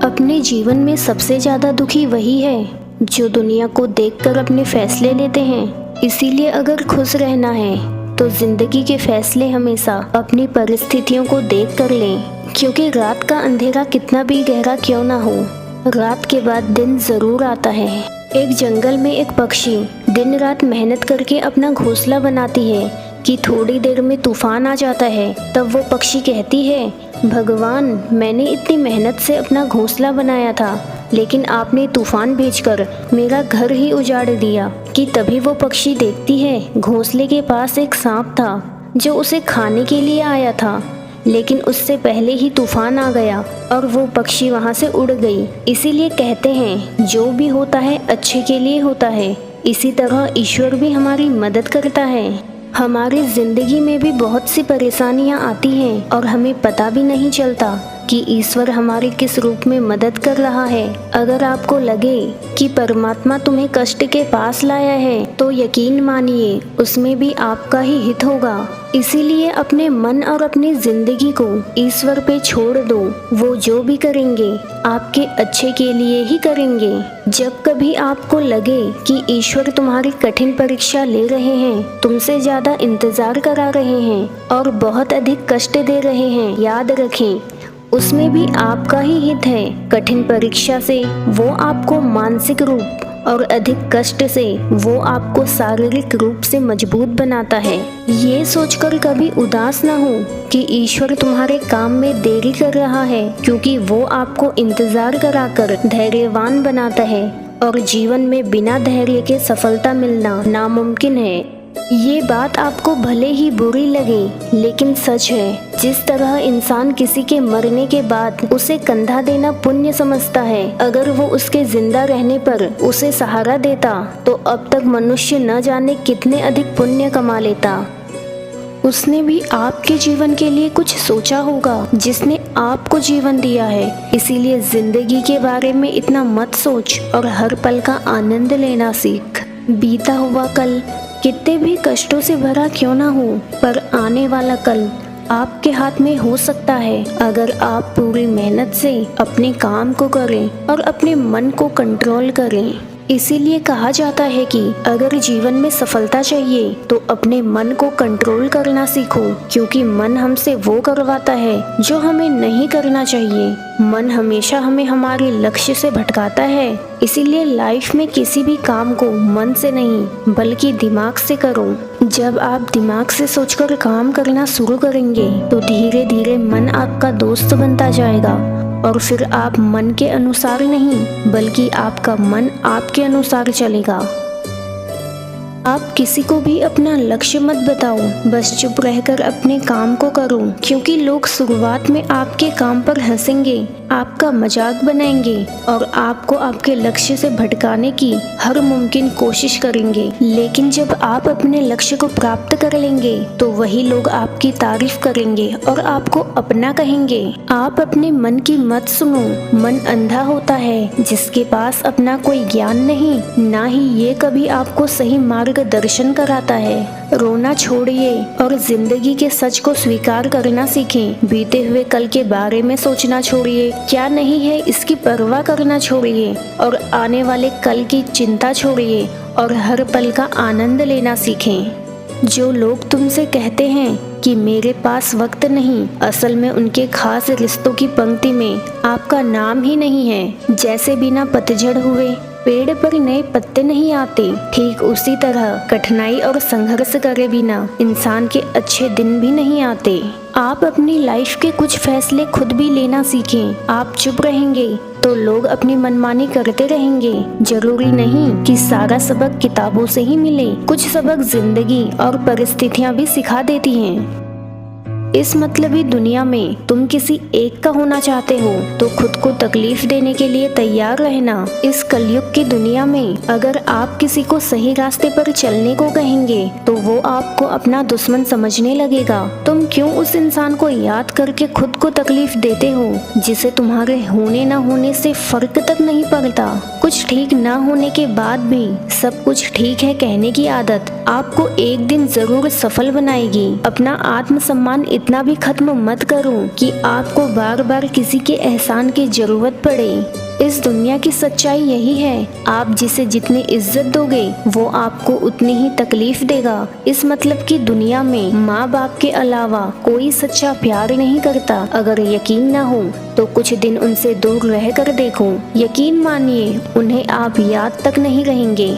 अपने जीवन में सबसे ज़्यादा दुखी वही है जो दुनिया को देखकर अपने फैसले लेते हैं। इसीलिए अगर खुश रहना है तो जिंदगी के फैसले हमेशा अपनी परिस्थितियों को देख कर लें, क्योंकि रात का अंधेरा कितना भी गहरा क्यों ना हो, रात के बाद दिन जरूर आता है। एक जंगल में एक पक्षी दिन रात मेहनत करके अपना घोंसला बनाती है कि थोड़ी देर में तूफान आ जाता है। तब वो पक्षी कहती है, भगवान, मैंने इतनी मेहनत से अपना घोंसला बनाया था, लेकिन आपने तूफान भेजकर मेरा घर ही उजाड़ दिया। कि तभी वो पक्षी देखती है घोंसले के पास एक सांप था जो उसे खाने के लिए आया था, लेकिन उससे पहले ही तूफान आ गया और वो पक्षी वहाँ से उड़ गई। इसीलिए कहते हैं जो भी होता है अच्छे के लिए होता है। इसी तरह ईश्वर भी हमारी मदद करता है। हमारी ज़िंदगी में भी बहुत सी परेशानियां आती हैं और हमें पता भी नहीं चलता कि ईश्वर हमारी किस रूप में मदद कर रहा है। अगर आपको लगे कि परमात्मा तुम्हें कष्ट के पास लाया है तो यकीन मानिए उसमें भी आपका ही हित होगा। इसीलिए अपने मन और अपनी जिंदगी को ईश्वर पे छोड़ दो। वो जो भी करेंगे आपके अच्छे के लिए ही करेंगे। जब कभी आपको लगे कि ईश्वर तुम्हारी कठिन परीक्षा ले रहे हैं, तुमसे ज्यादा इंतजार करा रहे हैं और बहुत अधिक कष्ट दे रहे हैं, याद रखें उसमें भी आपका ही हित है। कठिन परीक्षा से वो आपको मानसिक रूप और अधिक कष्ट से वो आपको शारीरिक रूप से मजबूत बनाता है। ये सोचकर कभी उदास ना हो कि ईश्वर तुम्हारे काम में देरी कर रहा है, क्योंकि वो आपको इंतजार कराकर धैर्यवान बनाता है और जीवन में बिना धैर्य के सफलता मिलना नामुमकिन है। ये बात आपको भले ही बुरी लगे, लेकिन सच है। जिस तरह इंसान किसी के मरने के बाद उसे कंधा देना पुण्य समझता है, अगर वो उसके जिंदा रहने पर उसे सहारा देता तो अब तक मनुष्य न जाने कितने अधिक पुण्य कमा लेता। उसने भी आपके जीवन के लिए कुछ सोचा होगा जिसने आपको जीवन दिया है। इसीलिए जिंदगी के बारे में इतना मत सोच और हर पल का आनंद लेना सीख। बीता हुआ कल कितने भी कष्टों से भरा क्यों ना हो, पर आने वाला कल आपके हाथ में हो सकता है अगर आप पूरी मेहनत से अपने काम को करें और अपने मन को कंट्रोल करें। इसीलिए कहा जाता है कि अगर जीवन में सफलता चाहिए तो अपने मन को कंट्रोल करना सीखो, क्योंकि मन हमसे वो करवाता है जो हमें नहीं करना चाहिए। मन हमेशा हमें हमारे लक्ष्य से भटकाता है। इसीलिए लाइफ में किसी भी काम को मन से नहीं बल्कि दिमाग से करो। जब आप दिमाग से सोचकर काम करना शुरू करेंगे तो धीरे धीरे मन आपका दोस्त बनता जाएगा और फिर आप मन के अनुसार नहीं बल्कि आपका मन आपके अनुसार चलेगा। आप किसी को भी अपना लक्ष्य मत बताओ, बस चुप रहकर अपने काम को करो, क्योंकि लोग शुरुआत में आपके काम पर हंसेंगे, आपका मजाक बनाएंगे और आपको आपके लक्ष्य से भटकाने की हर मुमकिन कोशिश करेंगे। लेकिन जब आप अपने लक्ष्य को प्राप्त कर लेंगे तो वही लोग आपकी तारीफ करेंगे और आपको अपना कहेंगे। आप अपने मन की मत सुनो। मन अंधा होता है जिसके पास अपना कोई ज्ञान नहीं, ना ही ये कभी आपको सही मार्गदर्शन कराता है। रोना छोड़िए और जिंदगी के सच को स्वीकार करना सीखें। बीते हुए कल के बारे में सोचना छोड़िए, क्या नहीं है इसकी परवाह करना छोड़िए और आने वाले कल की चिंता छोड़िए और हर पल का आनंद लेना सीखें। जो लोग तुमसे कहते हैं कि मेरे पास वक्त नहीं, असल में उनके खास रिश्तों की पंक्ति में आपका नाम ही नहीं है। जैसे बिना पतझड़ हुए पेड़ पर नए पत्ते नहीं आते, ठीक उसी तरह कठिनाई और संघर्ष करे बिना इंसान के अच्छे दिन भी नहीं आते। आप अपनी लाइफ के कुछ फैसले खुद भी लेना सीखें। आप चुप रहेंगे तो लोग अपनी मनमानी करते रहेंगे। जरूरी नहीं कि सारा सबक किताबों से ही मिले, कुछ सबक जिंदगी और परिस्थितियां भी सिखा देती हैं। इस मतलबी दुनिया में तुम किसी एक का होना चाहते हो तो खुद को तकलीफ देने के लिए तैयार रहना। इस कलयुग की दुनिया में अगर आप किसी को सही रास्ते पर चलने को कहेंगे तो वो आपको अपना दुश्मन समझने लगेगा। तुम क्यों उस इंसान को याद करके खुद को तकलीफ देते हो जिसे तुम्हारे होने न होने से फर्क तक नहीं पड़ता। कुछ ठीक ना होने के बाद भी सब कुछ ठीक है कहने की आदत आपको एक दिन जरूर सफल बनाएगी। अपना आत्मसम्मान इतना भी खत्म मत करो कि आपको बार बार किसी के एहसान की जरूरत पड़े। इस दुनिया की सच्चाई यही है, आप जिसे जितनी इज्जत दोगे वो आपको उतनी ही तकलीफ देगा। इस मतलब कि दुनिया में माँ बाप के अलावा कोई सच्चा प्यार नहीं करता। अगर यकीन ना हो तो कुछ दिन उनसे दूर रह कर देखो, यकीन मानिए उन्हें आप याद तक नहीं रहेंगे।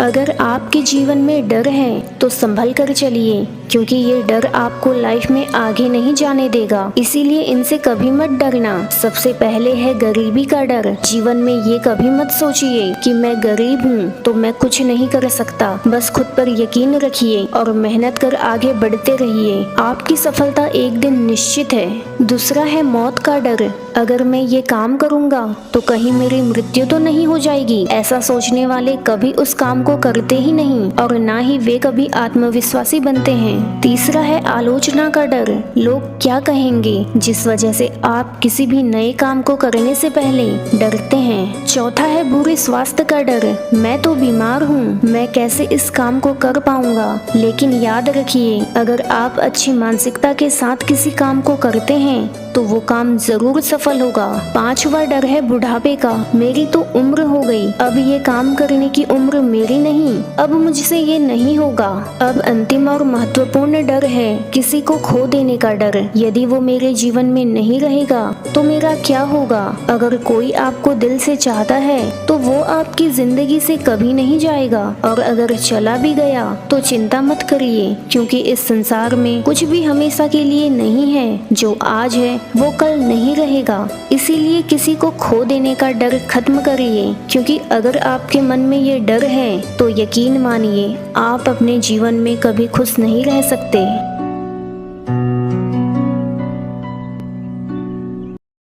अगर आपके जीवन में डर है तो संभल कर चलिए, क्योंकि ये डर आपको लाइफ में आगे नहीं जाने देगा, इसीलिए इनसे कभी मत डरना। सबसे पहले है गरीबी का डर। जीवन में ये कभी मत सोचिए कि मैं गरीब हूँ तो मैं कुछ नहीं कर सकता। बस खुद पर यकीन रखिए और मेहनत कर आगे बढ़ते रहिए, आपकी सफलता एक दिन निश्चित है। दूसरा है मौत का डर। अगर मैं ये काम करूँगा तो कहीं मेरी मृत्यु तो नहीं हो जाएगी, ऐसा सोचने वाले कभी उस काम को करते ही नहीं और ना ही वे कभी आत्मविश्वासी बनते हैं। तीसरा है आलोचना का डर। लोग क्या कहेंगे, जिस वजह से आप किसी भी नए काम को करने से पहले डरते हैं। चौथा है बुरे स्वास्थ्य का डर। मैं तो बीमार हूँ, मैं कैसे इस काम को कर पाऊंगा। लेकिन याद रखिए, अगर आप अच्छी मानसिकता के साथ किसी काम को करते हैं तो वो काम जरूर सफल होगा। पांचवा डर है बुढ़ापे का। मेरी तो उम्र हो गई, अब ये काम करने की उम्र मेरी नहीं, अब मुझसे ये नहीं होगा। अब अंतिम और महत्वपूर्ण डर है किसी को खो देने का डर। यदि वो मेरे जीवन में नहीं रहेगा तो मेरा क्या होगा। अगर कोई आपको दिल से चाहता है तो वो आपकी जिंदगी से कभी नहीं जाएगा, और अगर चला भी गया तो चिंता मत करिए, क्योंकि इस संसार में कुछ भी हमेशा के लिए नहीं है। जो आज है वो कल नहीं रहेगा, इसीलिए किसी को खो देने का डर खत्म करिए, क्योंकि अगर आपके मन में ये डर है तो यकीन मानिए आप अपने जीवन में कभी खुश नहीं रह सकते।